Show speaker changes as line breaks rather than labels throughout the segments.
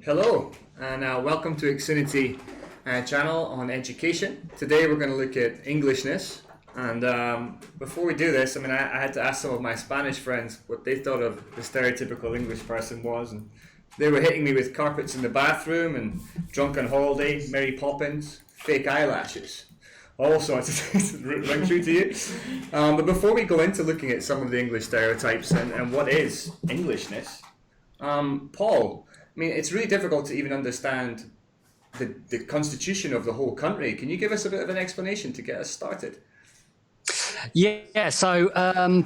Hello, and welcome to Xfinity channel on education. Today we're going to look at Englishness. And before we do this, I had to ask some of my Spanish friends what they thought of the stereotypical English person was. And they were hitting me with carpets in the bathroom and drunk on holiday, Mary Poppins, fake eyelashes. All sorts of things ring true to you. But before we go into looking at some of the English stereotypes and what is Englishness, Paul, it's really difficult to even understand the constitution of the whole country. Can you give us a bit of an explanation to get us started?
Yeah, so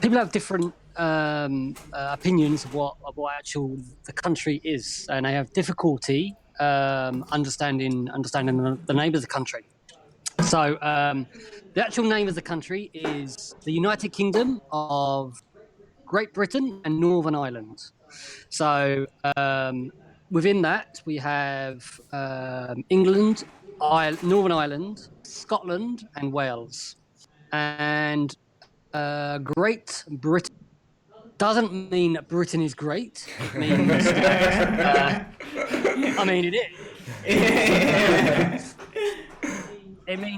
people have different opinions of what actual the country is, and they have difficulty understanding the name of the country. So the actual name of the country is the United Kingdom of Great Britain and Northern Ireland. So within that, we have England, Northern Ireland, Scotland, and Wales. And Great Britain doesn't mean that Britain is great. It means that, it is.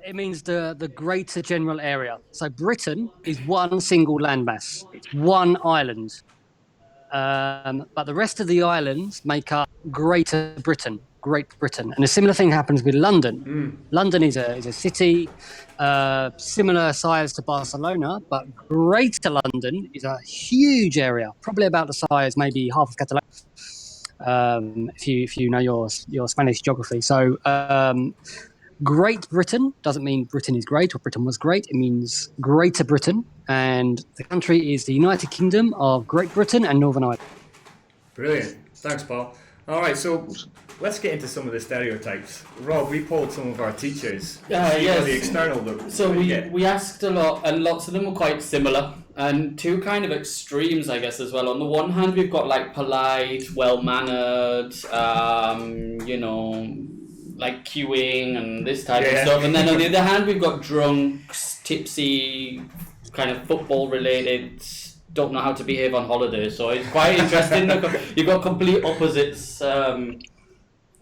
It means the greater general area. So Britain is one single landmass. It's one island. But the rest of the islands make up Greater Britain, Great Britain. And a similar thing happens with London. London is a city similar size to Barcelona, but Greater London is a huge area, probably about the size, maybe half of Catalonia, if you know your Spanish geography. So Great Britain doesn't mean Britain is great or Britain was great. It means Greater Britain, and the country is the United Kingdom of Great Britain and Northern Ireland.
Brilliant. Thanks, Paul. All right, so let's get into some of the stereotypes. Rob, we polled some of our teachers.
Yes.
The external look.
So we asked a lot, and lots of them were quite similar, and two kind of extremes, I guess, as well. On the one hand, we've got like polite, well-mannered, like queuing and this type of stuff. And then on the other hand, we've got drunks, tipsy, kind of football related, don't know how to behave on holiday. So it's quite interesting. You've got complete opposites, and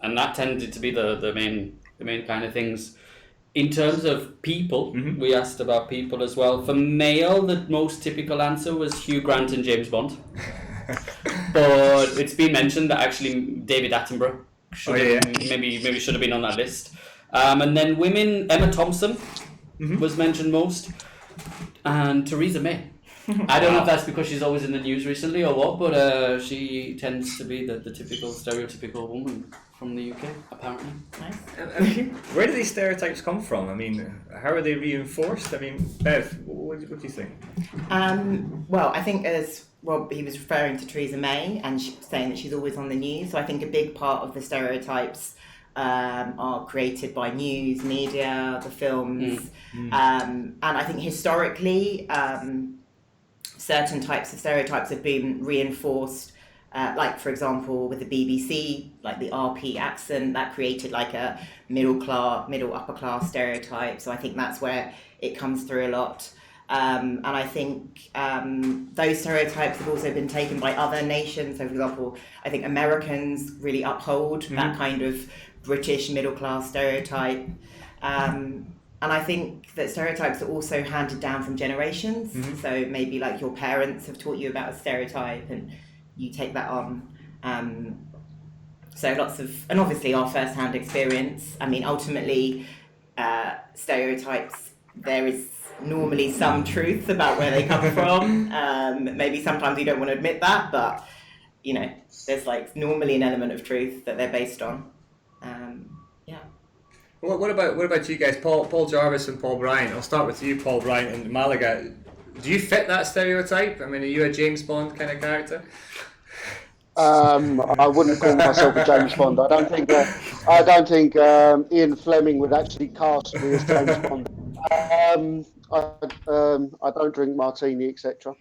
that tended to be the main kind of things. In terms of people, we asked about people as well. For male, the most typical answer was Hugh Grant and James Bond. But it's been mentioned that actually David Attenborough maybe should have been on that list. And then women, Emma Thompson was mentioned most, and Theresa May. I don't know if that's because she's always in the news recently or what, but she tends to be the typical stereotypical woman from the UK, apparently.
Nice. Where do these stereotypes come from? How are they reinforced? Bev, what do you think?
Well, I think as Rob, he was referring to Theresa May and saying that she's always on the news. So I think a big part of the stereotypes are created by news, media, the films. And I think historically, certain types of stereotypes have been reinforced. Like, for example, with the BBC, like the RP accent, that created like a middle upper class stereotype. So I think that's where it comes through a lot. And I think those stereotypes have also been taken by other nations. So, for example, I think Americans really uphold that kind of British middle-class stereotype. And I think that stereotypes are also handed down from generations. So maybe like your parents have taught you about a stereotype and you take that on. So and obviously our first-hand experience. Ultimately, stereotypes, there is normally some truth about where they come from. Maybe sometimes you don't want to admit that, but there's like normally an element of truth that they're based on.
Well, what about you guys, Paul Jarvis and Paul Bryant? I'll start with you, Paul Bryant and Malaga. Do you fit that stereotype? Are you a James Bond kind of character?
I wouldn't call myself a James Bond. I don't think Ian Fleming would actually cast me as James Bond. I don't drink martini, etc.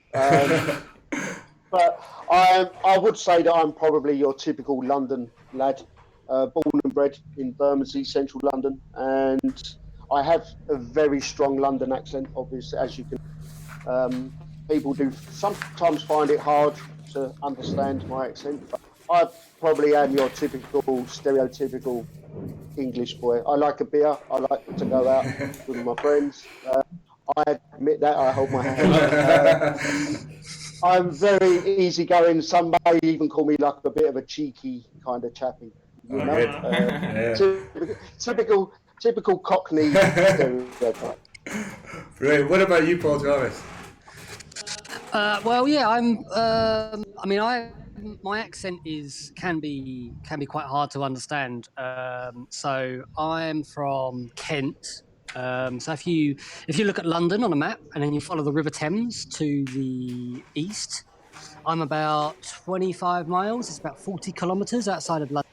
But I would say that I'm probably your typical London lad, born and bred in Bermondsey, central London, and I have a very strong London accent, obviously, as you can. People do sometimes find it hard to understand my accent, but I probably am your typical, stereotypical English boy. I like a beer. I like to go out with my friends. I admit that. I hold my hand. I'm very easygoing. Some may even call me like a bit of a cheeky kind of chappy. You know?
Yeah.
Typical Cockney stereotype.
Right. What about you, Paul Jarvis?
Well, yeah, I mean, my accent can be quite hard to understand. So I'm from Kent. So if you look at London on a map and then you follow the River Thames to the east, I'm about 25 miles. It's about 40 kilometres outside of London.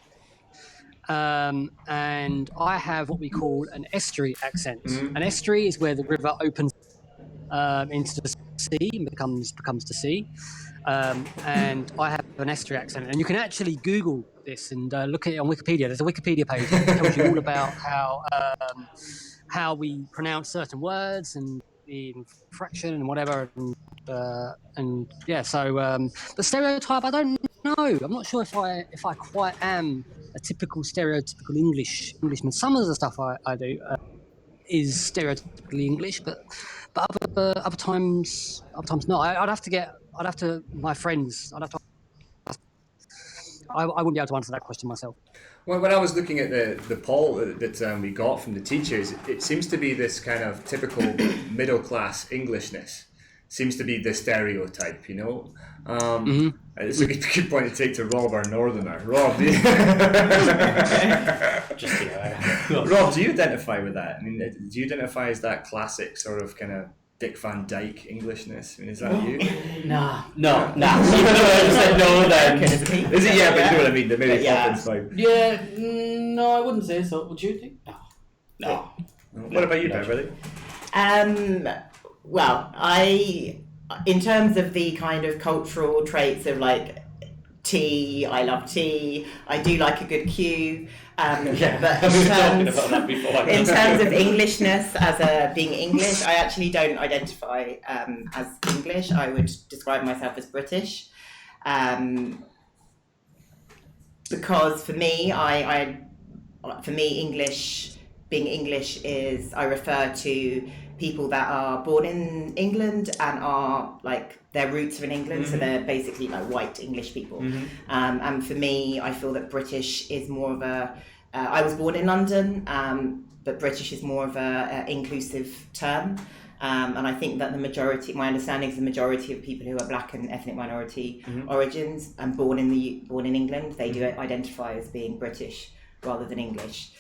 And I have what we call an estuary accent. An estuary is where the river opens into the sea and becomes the sea. And I have an estuary accent, and you can actually Google this and look at it on Wikipedia. There's a Wikipedia page that tells you all about how we pronounce certain words and the infraction and whatever. And yeah, so the stereotype, I don't know. I'm not sure if I quite am a typical stereotypical Englishman. Some of the stuff I do is stereotypically English, but other times not. I'd have to my friends. I wouldn't be able to answer that question myself.
Well, when I was looking at the poll that we got from the teachers, it seems to be this kind of typical middle class Englishness. Seems to be the stereotype, you know. It's a good point to take to Rob, our northerner. Rob, Rob, do you identify with that? I mean, do you identify as that classic sort of kind of Dick Van Dyke Englishness? I mean, is that you?
No. Even though I said no, then
is it? Yeah, but you know what I mean. The maybe fine.
Yeah, no, I wouldn't say so. Would you think? No.
What about you, Beverly?
Well, in terms of the kind of cultural traits of like tea, I love tea. I do like a good cue. But in terms of Englishness, as being English, I actually don't identify as English. I would describe myself as British, because for me, being English is, I refer to people that are born in England and are like their roots are in England, so they're basically like white English people. And for me, I feel that British is more of a I was born in London, but British is more of a inclusive term. And I think that my understanding is the majority of people who are black and ethnic minority origins and born in England, they do identify as being British rather than English.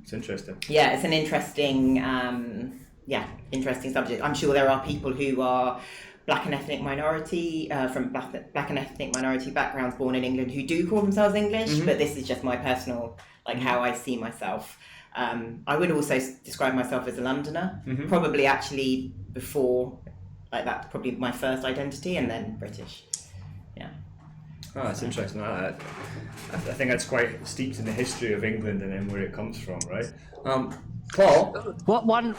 It's interesting.
Yeah, it's an interesting subject. I'm sure there are people who are black and ethnic minority from black and ethnic minority backgrounds born in England who do call themselves English, but this is just my personal, like how I see myself. I would also describe myself as a Londoner, probably actually before, like that's probably my first identity, and then British. Yeah.
Oh, that's interesting. I think that's quite steeped in the history of England and then where it comes from, right? Paul?
What one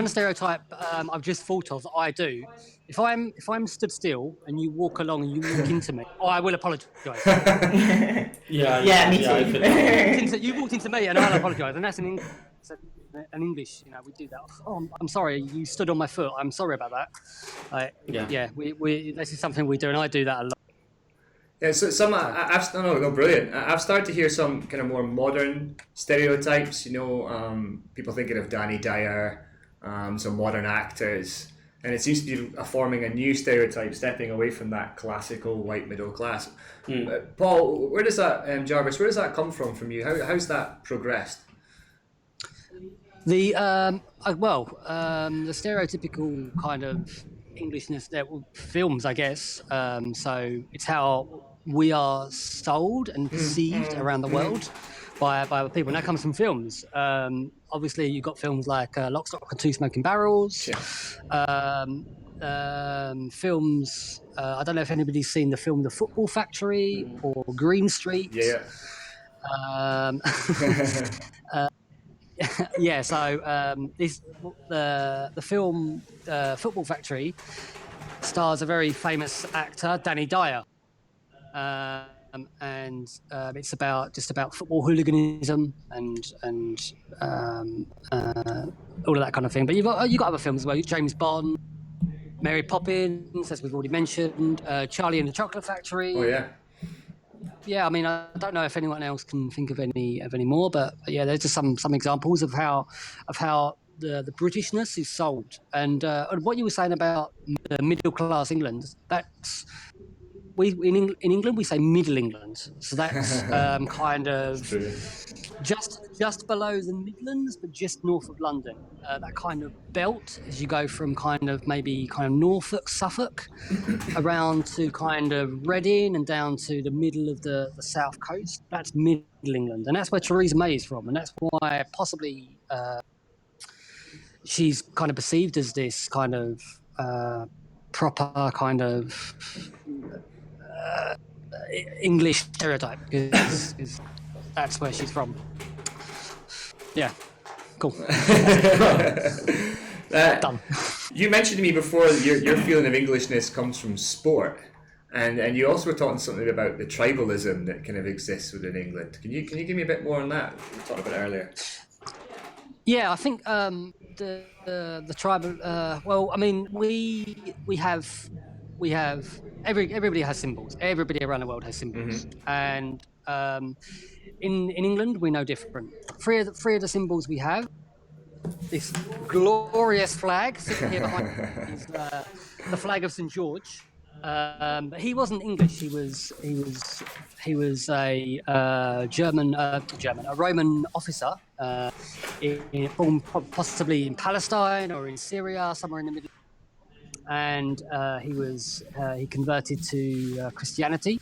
stereotype I've just thought of that I do. If I'm stood still and you walk along and you walk into me, I will apologise.
Yeah, me too.
You walked into me and I'll apologise, and that's an English, you know, we do that. Oh, I'm sorry, you stood on my foot. I'm sorry about that. We this is something we do, and I do that a lot.
Yeah, so brilliant. I've started to hear some kind of more modern stereotypes. You know, people thinking of Dyer, some modern actors, and it seems to be forming a new stereotype, stepping away from that classical white middle class. Paul, where does that, Jarvis? Where does that come from you? How's that progressed?
The the stereotypical kind of Englishness that films, I guess. So it's how we are sold and perceived around the world by people, and that comes from films. Obviously, you've got films like Lock, Stock and Two Smoking Barrels. Films. I don't know if anybody's seen the film The Football Factory or Green Street.
Yeah.
Yeah, so the film Football Factory stars a very famous actor, Dyer. it's about football hooliganism and all of that kind of thing. But you've got other films as well. James Bond, Mary Poppins, as we've already mentioned, Charlie and the Chocolate Factory.
Oh yeah.
Yeah, I mean, I don't know if anyone else can think of any more, but yeah, there's just some examples of how the Britishness is sold. And what you were saying about the middle class England, that's in England we say Middle England, so that's kind of just below the Midlands, but just north of London. That kind of belt as you go from kind of Norfolk, Suffolk, around to kind of Reading and down to the middle of the south coast. That's Middle England, and that's where Theresa May is from, and that's why possibly she's kind of perceived as this kind of proper kind of English stereotype, because that's where she's from. Yeah, cool. Done.
You mentioned to me before your feeling of Englishness comes from sport, and you also were talking something about the tribalism that kind of exists within England. Can you give me a bit more on that? We talked about it earlier.
Yeah, I think the tribal. Well, I mean, we have everybody has symbols. Everybody around the world has symbols, and in England we're no different. Three of the symbols we have. This glorious flag sitting here behind me is the flag of St. George. But he wasn't English. He was a a Roman officer, possibly in Palestine or in Syria, somewhere in the middle. And he converted to Christianity,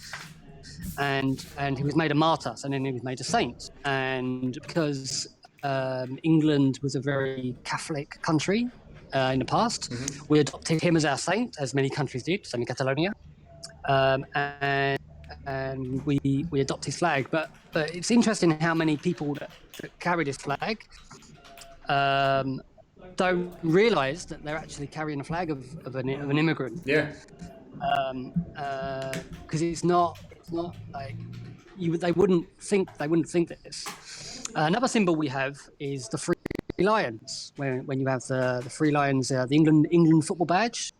and he was made a martyr, and then he was made a saint. And because England was a very Catholic country in the past, we adopted him as our saint, as many countries did, same in Catalonia, and we adopt his flag. But it's interesting how many people that carry this flag don't realise that they're actually carrying a flag of an immigrant.
Yeah.
Because it's not like they wouldn't think this. Another symbol we have is the three lions. When you have the three lions, the England football badge.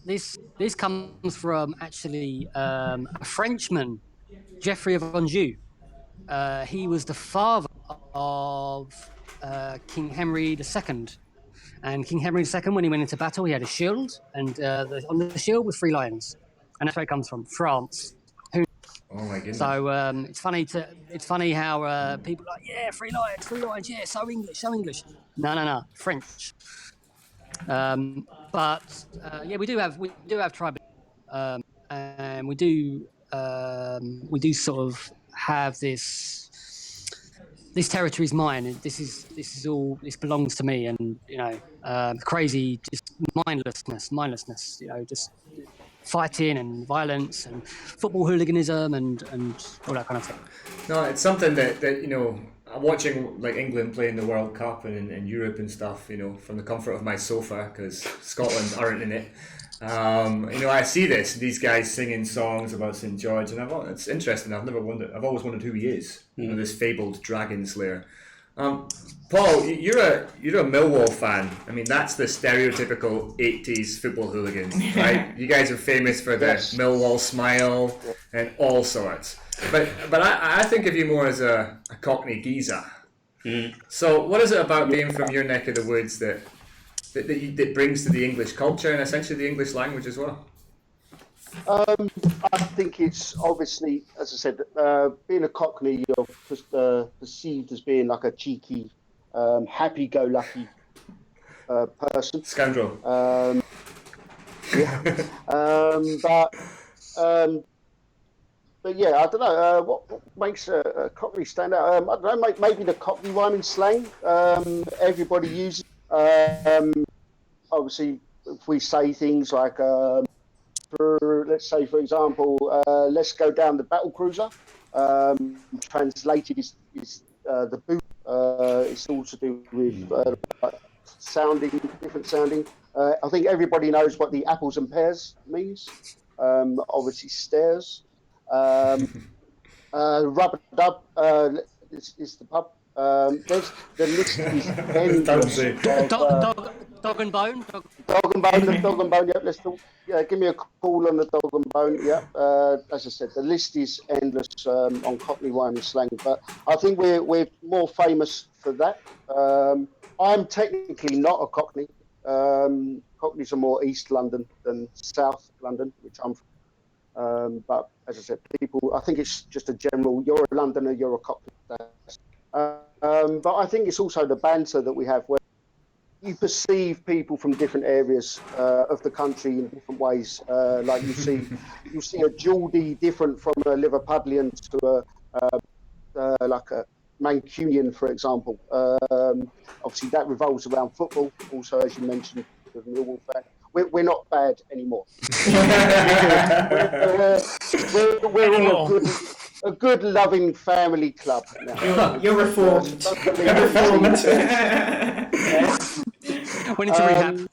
This comes from actually a Frenchman, Geoffrey of Anjou. He was the father of King Henry II. And King Henry II, when he went into battle, he had a shield, and on the shield was three lions, and that's where it comes from, France.
Oh my goodness!
So it's funny how people are like, yeah, three lions, yeah, so English. No, French. But yeah, we do have tribal, and we do sort of have this territory is mine, and this belongs to me, and crazy, just mindlessness, just fighting and violence and football hooliganism and all that kind of thing.
No, it's something that watching like England playing the World Cup and Europe and stuff, from the comfort of my sofa, because Scotland aren't in it. I see these guys singing songs about St. George, and it's interesting. I've always wondered who he is. This fabled dragon slayer. Paul, you're a Millwall fan. I mean, that's the stereotypical 80s football hooligan, right? You guys are famous for the Millwall smile and all sorts. But I think of you more as a Cockney geezer. So what is it about being from your neck of the woods that brings to the English culture and essentially the English language as well?
I think it's obviously, as I said, being a Cockney, you're perceived as being like a cheeky, happy-go-lucky person.
Scoundrel.
But yeah, I don't know what makes a Cockney stand out. I don't know, maybe the Cockney rhyming slang everybody uses. Obviously, if we say things like, let's say, for example, let's go down the battle cruiser. Translated is the boot. It's all to do with different sounding. I think everybody knows what the apples and pears means. Obviously, stairs. Rubber Dub is the pub. There's the list is endless.
Dog and Bone.
Dog and Bone. The Dog and Bone. Yep. Let's talk. Yeah, give me a call on the Dog and Bone. Yep. As I said, the list is endless on Cockney wine and slang. But I think we're more famous for that. I'm technically not a Cockney. Cockneys are more East London than South London, which I'm from. But as I said, I think it's just a general, you're a Londoner, you're a Cockney. But I think it's also the banter that we have where you perceive people from different areas of the country in different ways. Like you see a Geordie different from a Liverpudlian to like a Mancunian, for example. Obviously, that revolves around football. Also, as you mentioned, with Millwall fan, we're not bad anymore. we're in a good, loving family club now.
You're reformed. You're reformed.
We need to rehab.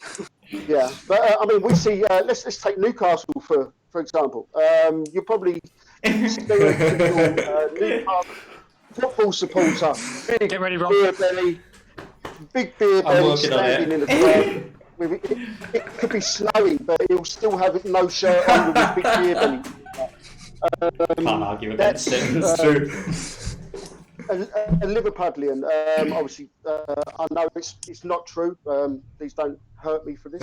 Yeah, but I mean, we see. Let's take Newcastle for example. You're probably stereotypical Newcastle football supporter.
Get ready, Rob.
Beer belly, big beer belly, standing in the crowd. It could be snowing, but he'll still have no shirt on with his big beer belly.
Can't argue against it.
It's true.
A Liverpudlian, obviously, I know it's not true. Please don't hurt me for this.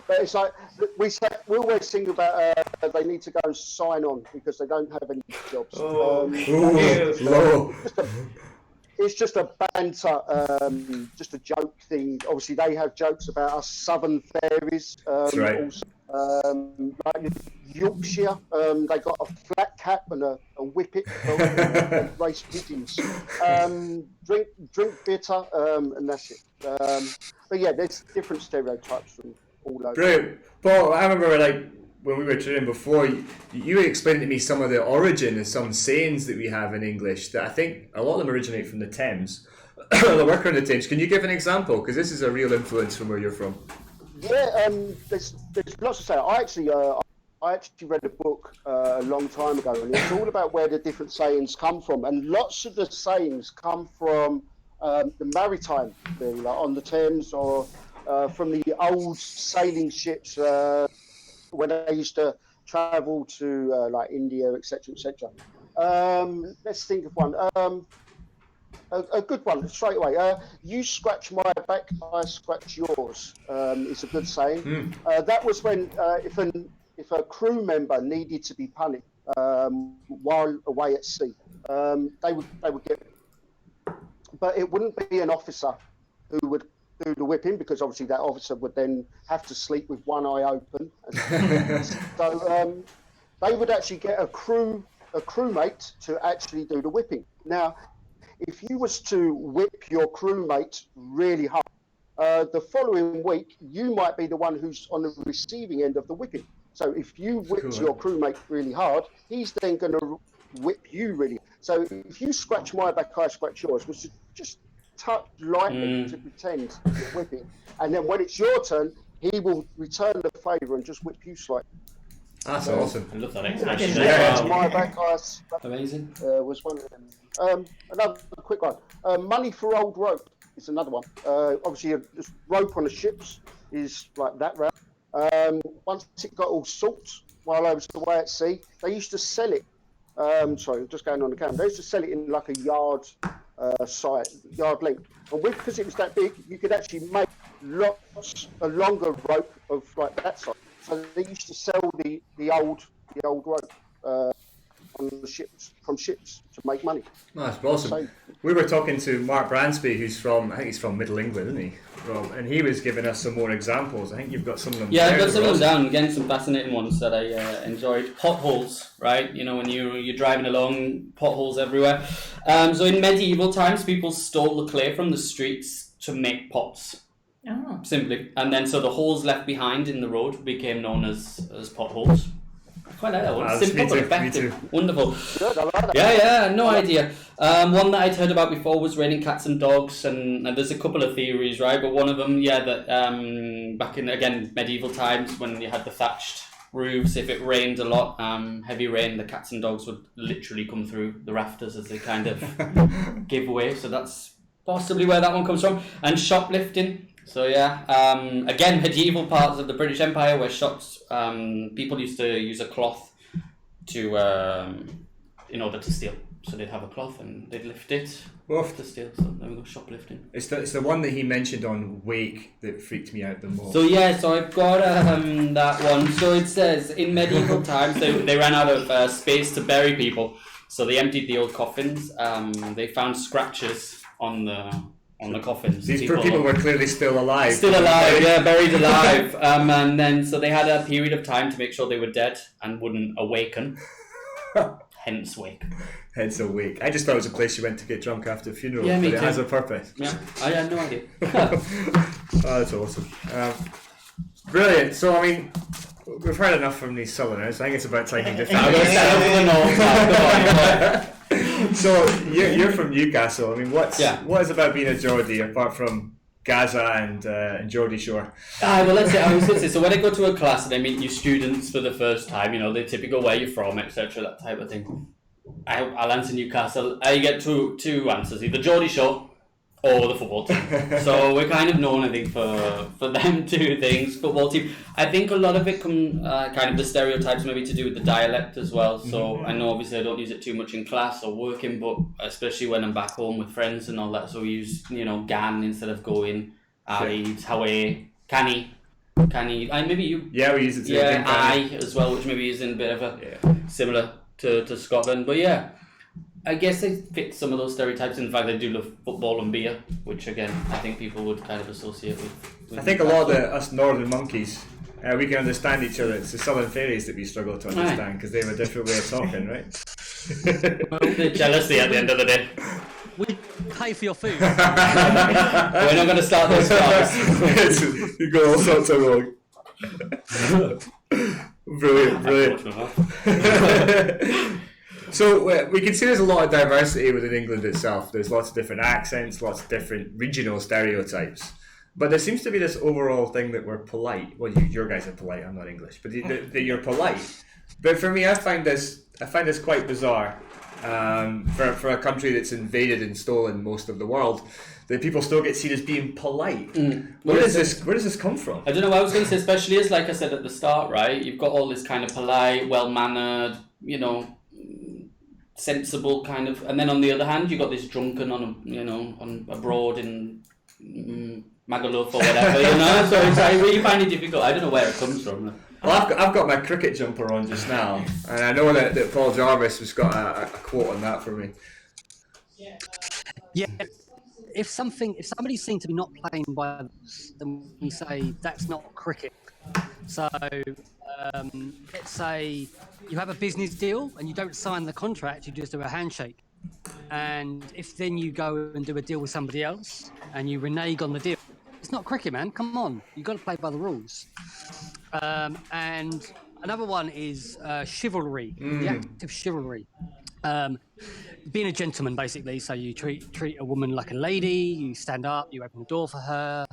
But it's like we always sing about they need to go and sign on because they don't have any jobs. It's just a banter, just a joke thing. Obviously, they have jokes about us Southern fairies.
That's right.
Also, like Yorkshire, they got a flat cap and a whippet, and race pigeons. Drink bitter, and that's it. But yeah, there's different stereotypes from all over.
Brilliant. Paul, I remember when we were training before, you explained to me some of the origin of some sayings that we have in English that I think a lot of them originate from the Thames. The worker in the Thames. Can you give an example? Because this is a real influence from where you're from.
Yeah, there's lots to say. I actually read a book a long time ago, and it's all about where the different sayings come from. And lots of the sayings come from the maritime thing, like on the Thames, or from the old sailing ships when they used to travel to like India, etc., etc. Let's think of one. A good one straight away. You scratch my back, I scratch yours. It's a good saying. That was when if a crew member needed to be punished while away at sea, they would get. But it wouldn't be an officer who would do the whipping, because obviously that officer would then have to sleep with one eye open. So they would actually get a crewmate to actually do the whipping. Now, if you was to whip your crewmate really hard, the following week you might be the one who's on the receiving end of the whipping. So if you whipped your crewmate really hard, he's then going to whip you really. So if you scratch my back, I scratch yours, which is just touch lightly to pretend you're whipping, and then when it's your turn, he will return the favour and just whip you slightly.
That's awesome.
I love that expression.
My back,
Amazing.
Was one of them. Another quick one. Money for old rope is another one. Obviously, this rope on the ships is like that round. Once it got all salt while I was away at sea, they used to sell it. Sorry, just going on the camera. They used to sell it in like a yard length, and because it was that big, you could actually make a longer rope of like that size. So they used to sell the old rope on the ships, from ships, to make money.
Oh, that's awesome. We were talking to Mark Bransby, who's from, I think he's from Middle England, isn't he? And he was giving us some more examples. I think you've got some of them.
Yeah, I've got some of them down. Again, some fascinating ones that I enjoyed. Potholes, right? You know, when you're driving along, potholes everywhere. So in medieval times, people stole the clay from the streets to make pots.
Oh.
Simply. And then so the holes left behind in the road became known as potholes. Quite like that one. Simple but effective. Wonderful.
Good, I like that.
Yeah, no idea. One that I'd heard about before was raining cats and dogs, and there's a couple of theories, right? But one of them, that back in, again, medieval times when you had the thatched roofs. If it rained a lot, heavy rain, the cats and dogs would literally come through the rafters as they kind of give way. So that's possibly where that one comes from. And shoplifting. So yeah, again, medieval parts of the British Empire where shops, people used to use a cloth to in order to steal. So they'd have a cloth and they'd lift it to steal. So there we go, shoplifting.
It's the one that he mentioned on Wake that freaked me out the most.
So yeah, so I've got that one. So it says in medieval times they ran out of space to bury people, so they emptied the old coffins. They found scratches on the coffins.
These poor people were clearly still alive.
Still alive, yeah, buried alive. And then so they had a period of time to make sure they were dead and wouldn't awaken. Hence Wake.
Hence a Wake. I just thought it was a place you went to get drunk after a funeral,
yeah,
but
me
it
too.
has a purpose.
Yeah, I had no idea.
Oh, that's awesome. Brilliant. So, I mean, we've heard enough from these Southerners. I think it's about time you define.
I'm going to stand up for the north now.
So, you're from Newcastle. I mean, what is about being a Geordie apart from Gaza and Geordie Shore?
Well, let's say, I was going to say, so when I go to a class and I meet new students for the first time, you know, the typical where you're from, etc., that type of thing. I'll answer Newcastle. I get two answers, either Geordie Shore or the football team. So we're kind of known, I think, for them two things. Football team. I think a lot of it come kind of the stereotypes maybe to do with the dialect as well. So I know obviously I don't use it too much in class or working, but especially when I'm back home with friends and all that. So we use, you know, gan instead of going, Aid, Hawaii, Canny, and maybe you.
Yeah, we use it too.
Yeah, I as well, which maybe is in a bit of a similar to Scotland. But yeah, I guess they fit some of those stereotypes. In fact, they do love football and beer, which again, I think people would kind of associate with
I think a lot of us northern monkeys, we can understand each other. It's the southern fairies that we struggle to understand because they have a different way of talking, right?
The jealousy at the end of the day.
We pay for your food.
We're not going to start those cars.
You go all sorts of wrong. Brilliant. So we can see there's a lot of diversity within England itself. There's lots of different accents, lots of different regional stereotypes. But there seems to be this overall thing that we're polite. Well, your guys are polite. I'm not English, but that you're polite. But for me, I find this quite bizarre. For a country that's invaded and stolen most of the world, that people still get seen as being polite. Where does this come from?
I don't know. I was going to say, especially as, like I said at the start, right? You've got all this kind of polite, well-mannered, you know, sensible kind of, and then on the other hand, you got this drunken on abroad in Magaluf or whatever, you know. So I really find it difficult. I don't know where it comes from.
Well, I've got my cricket jumper on just now, and I know that Paul Jarvis has got a quote on that for me.
Yeah. If somebody's seen to be not playing by, then we say that's not cricket. So let's say you have a business deal and you don't sign the contract, you just do a handshake. And if then you go and do a deal with somebody else and you renege on the deal, it's not cricket, man. Come on, you've got to play by the rules. And another one is chivalry, the act of chivalry. Being a gentleman, basically. So you treat a woman like a lady, you stand up, you open the door for her.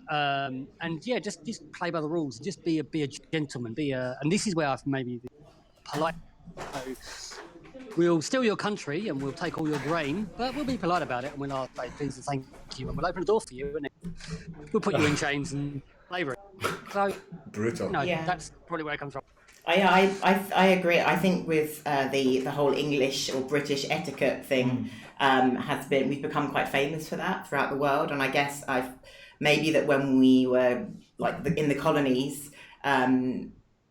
And yeah, just play by the rules. Just be a gentleman. And this is where I've maybe polite. So we'll steal your country and we'll take all your grain, but we'll be polite about it and we'll say please and thank you, and we'll open the door for you, and we'll put you in chains and flavour it. So
brutal.
No, that's probably where it comes from.
I agree. I think with the whole English or British etiquette thing we've become quite famous for that throughout the world, and I guess maybe that when we were in the colonies,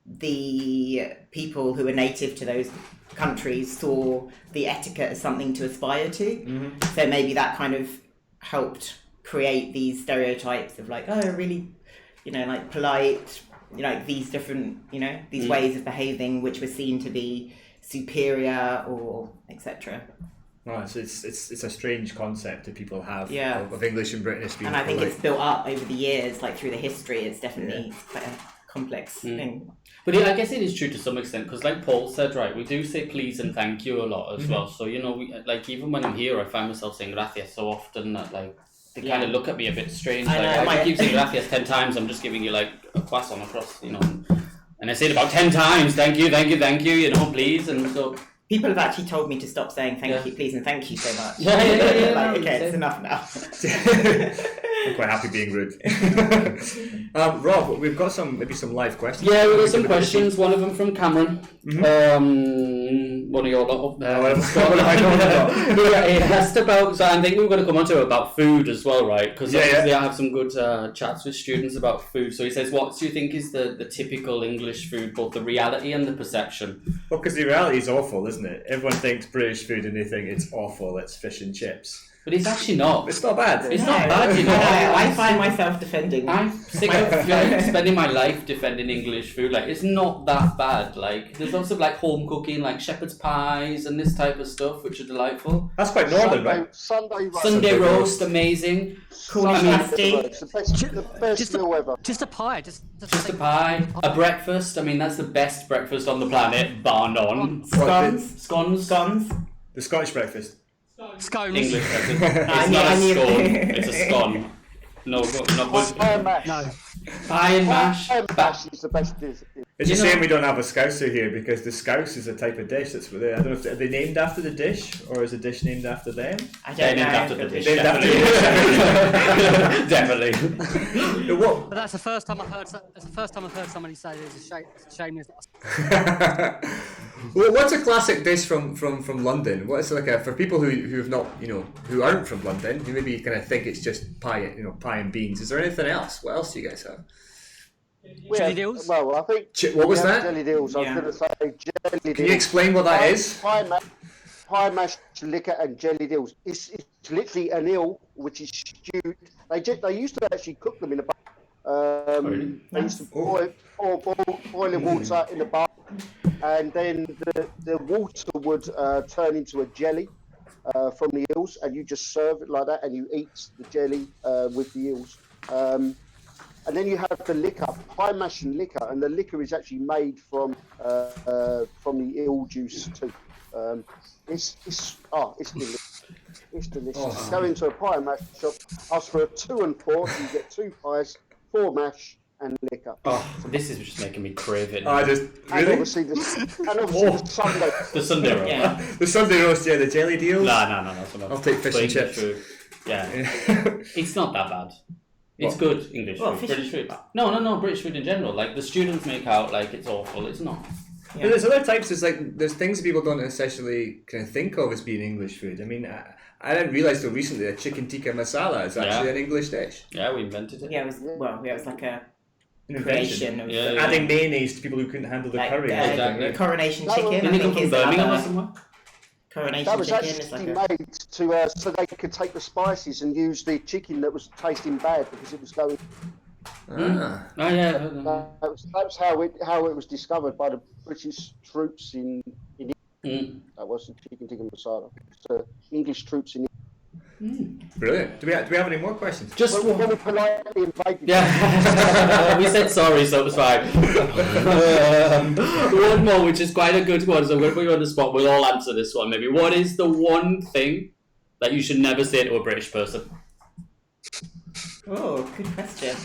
the people who were native to those countries saw the etiquette as something to aspire to. So maybe that kind of helped create these stereotypes of really, polite, these different, these ways of behaving which were seen to be superior or etc.
Right, so it's a strange concept that people have of English and British being
and I think
polite.
it's built up over the years, through the history. It's definitely quite a complex thing.
But I guess it is true to some extent, because like Paul said, right, we do say please and thank you a lot as well. So, even when I'm here, I find myself saying gracias so often that they kind of look at me a bit strange. I keep saying gracias 10 times, I'm just giving you a croissant across, And I say it about 10 times, thank you, you know, please. And so
people have actually told me to stop saying thank you, please, and thank you so much.
Yeah.
Like, okay, it's enough now.
I'm quite happy being rude. Rob, we've got maybe some live questions.
Yeah, we've got some questions. One of them from Cameron. One of your lot up there. He asked about, so I think we're going to come on to about food as well, right? Because obviously I have some good chats with students about food. So he says, what do you think is the typical English food, both the reality and the perception?
Well, because the reality is awful, isn't it? Everyone thinks British food and they think it's awful, it's fish and chips.
But it's actually not.
It's not bad.
It's not bad, you know.
I find myself defending.
I'm sick of spending my life defending English food. Like, it's not that bad. Like, there's lots of like home cooking, like shepherd's pies and this type of stuff, which are delightful.
That's quite northern, right?
Sunday roast, amazing.
Cornish pasty.
The best meal ever.
Just a pie. Just
a pie. A breakfast. I mean, that's the best breakfast on the planet, bar none. Scones.
The Scottish breakfast.
Scones.
English breakfast. It's not a scone. It's a scone. No, not
Pie and mash.
No.
Pie and mash.
Pie and mash is the best dish.
It's a shame we don't have a scouser here because the scouse is a type of dish that's with it. I don't know if are they named after the dish or is the dish named after them?
I
They're
don't know.
named after the dish.
Named after
Definitely.
What?
But that's the first time I've heard. That's the first time I've heard somebody say it's a shame there's not.
Well, what's a classic dish from London? What is like for people who have not who aren't from London who maybe kind of think it's just pie and beans? Is there anything else? What else do you guys have?
Jelly deals?
Well, I think.
What was that?
Jelly deals. I was going to say jelly deals.
Can you explain what that is?
Pie mash, liquor, and jelly deals. It's literally an eel which is stewed. They used to actually cook them in a bucket. They used to boil boiling water in the bucket, and then the water would turn into a jelly from the eels, and you just serve it like that, and you eat the jelly with the eels. And then you have the liquor, pie mash and liquor, and the liquor is actually made from the eel juice too. It's delicious. It's delicious. Go into a pie and mash shop, ask for a 2 and 4, so you get 2 pies, 4 mash and liquor.
This is just making me crave it.
And
obviously the Sunday.
The Sunday roast.
Yeah.
The Sunday roast, the jelly deals.
No.
I'll take fish and chips.
Food. Yeah. It's not that bad. It's good English food, British food. No, British food in general. Like the students make out like it's awful. It's not.
Yeah. There's other types. There's things people don't necessarly kind of think of as being English food. I mean, I didn't realise till recently that chicken tikka masala is actually an English dish.
Yeah, we invented it.
Yeah, it was like a
Invention.
creation of
Adding mayonnaise to people who couldn't handle the curry.
Exactly.
Coronation
That
chicken.
Didn't
I
it come
think
from
is
Birmingham or
another.
somewhere?
Coronation
That was
chicken is
actually
like
made to so they could take the spices and use the chicken that was tasting bad because it was going.
Ah.
Oh yeah.
That was how it was discoveed by the British troops in England. That wasn't chicken tikka masala. So English troops in.
Brilliant. Do we have any more questions?
Just
When we politely invaded.
Yeah, we said sorry, so it was fine. One more, which is quite a good one, so I'm going to put you on the spot. We'll all answer this one, maybe. What is the one thing that you should never say to a British person?
Oh, good question.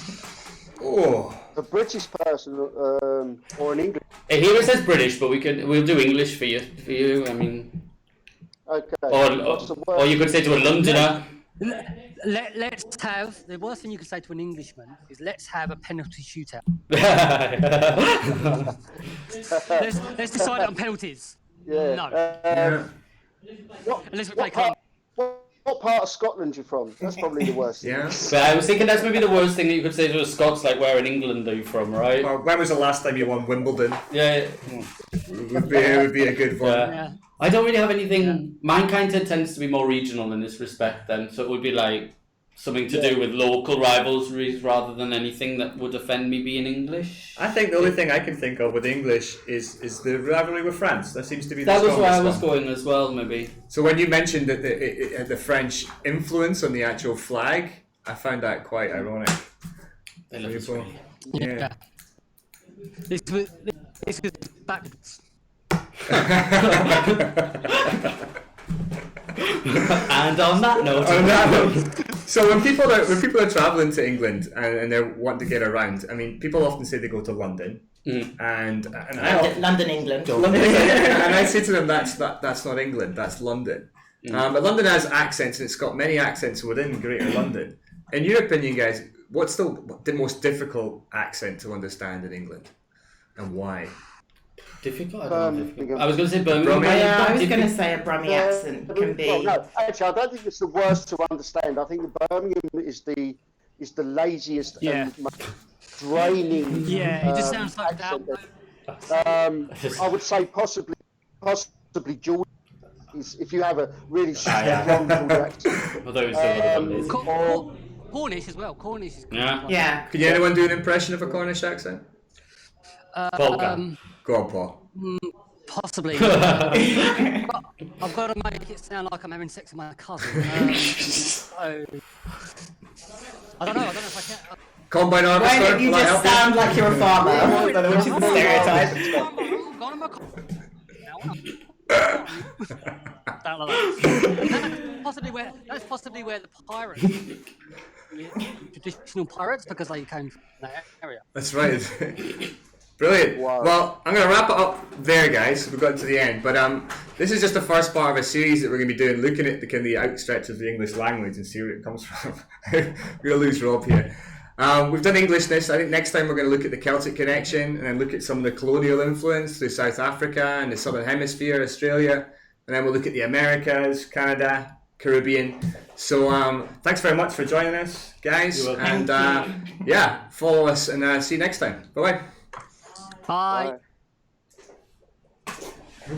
Oh.
A British person or an English.
Here it says British, but we'll do English for you. I mean,
Okay.
or you could say to a Londoner.
Let's have the worst thing you could say to an Englishman is let's have a penalty shootout. let's decide it on penalties.
Yeah.
No. Unless we play cricket.
What part of Scotland you from? That's probably the worst.
Yeah.
But I was thinking that's maybe the worst thing that you could say to a Scots, like, where in England are you from, right?
Well, when was the last time you won Wimbledon?
Yeah.
Would be a good one.
Yeah.
I don't really have anything. Mine kind of tends to be more regional in this respect, then. So it would be like something to do with local rivalries rather than anything that would offend me being English.
I think the only thing I can think of with English is the rivalry with France. That seems to be the
That was
strongest
where I was
one.
going as well, maybe.
So when you mentioned that it had the French influence on the actual flag, I found that quite ironic.
They love us
People-
really.
Yeah.
This was backwards.
And on that note,
So when people are traveling to England and they're wanting to get around, I mean, people often say they go to London. and
London, England.
London, and I say to them, that's not England, that's London. But London has accents, and it's got many accents within Greater London. In your opinion, guys, what's the most difficult accent to understand in England, and why?
Difficult? I don't know. Difficult. I was going to say Birmingham.
Yeah, I was going to say a Brummie accent can be.
Well, no, actually, I don't think it's the worst to understand. I think the Birmingham is the laziest and most draining.
Yeah, it just sounds like that.
I would say possibly George. If you have a really strong accent.
Although it's still other
Cornish as well. Cornish is good.
Yeah.
Could anyone do an impression of a Cornish accent?
Go
on, Paul.
Possibly. I've got to make it sound like I'm having sex with my cousin. So I don't know if I can.
Combine
Why
harvester.
don't you just sound like you're a farmer, which is the stereotype.
That's possibly where the pirates, traditional pirates, because they came from that area.
That's right. Brilliant.
Wow.
Well, I'm going to wrap it up there, guys. We've got to the end, but this is just the first part of a series that we're going to be doing, looking at the kind of the outstretch of the English language and see where it comes from. We're going to lose Rob here. We've done Englishness. I think next time we're going to look at the Celtic connection and then look at some of the colonial influence through South Africa and the Southern Hemisphere, Australia, and then we'll look at the Americas, Canada, Caribbean. So thanks very much for joining us, guys, and follow us and see you next time. Bye-bye.
Bye.
Bye.